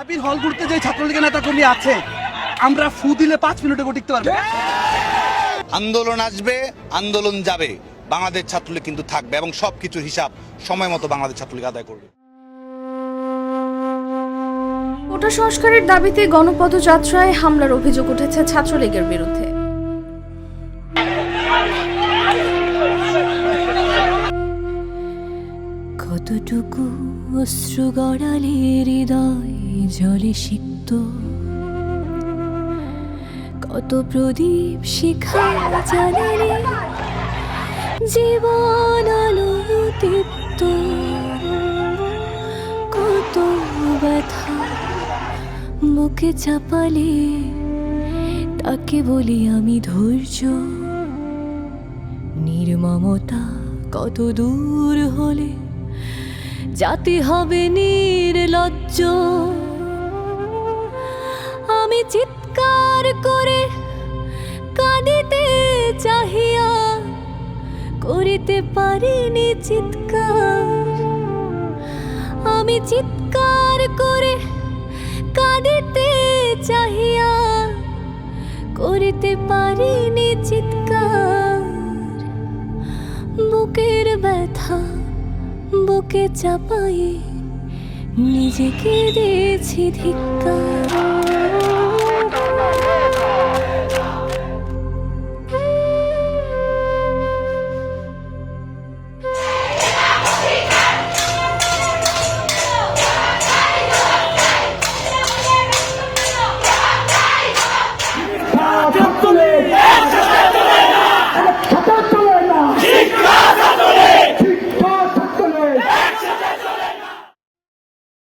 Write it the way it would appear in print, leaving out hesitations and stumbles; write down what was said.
বিএনপির হলগুলোতে যে ছাত্রলীগের নেতাকর্মী আছে, আমরা ফু দিলে 5 মিনিটে টিকতে পারবে। আন্দোলন আসবে, আন্দোলন যাবে, বাংলাদেশ ছাত্রলীগ কিন্তু থাকবে এবং সবকিছুর হিসাব সময় মতো বাংলাদেশ ছাত্রলীগ আদায় করবে। কোটা সংস্কারের দাবিতে গণপদযাত্রায় হামলার অভিযোগ উঠেছে ছাত্রলীগের বিরুদ্ধে। কতটুকু অশ্রু গড়ালে হৃদয় জলে সিক্ত, কত প্রদীপ শিখা জ্বালালে জীবন আলো দীপ্ত, কত ব্যথা বুকে চাপালে তাকে বলি আমি ধৈর্য। নির্মমতা কত দূর হলে জাতি হবে নির্লজ্জ। আমি চিৎকার করে কাঁদিতে চাহিয়া করিতে পারিনি চিৎকার। আমি চিৎকার করে কাঁদিতে চাহিয়া করিতে পারিনি চিৎকার। বুকের ব্যথা বুকে চাপাই নিজেকে দিয়েছি ধিক্কার।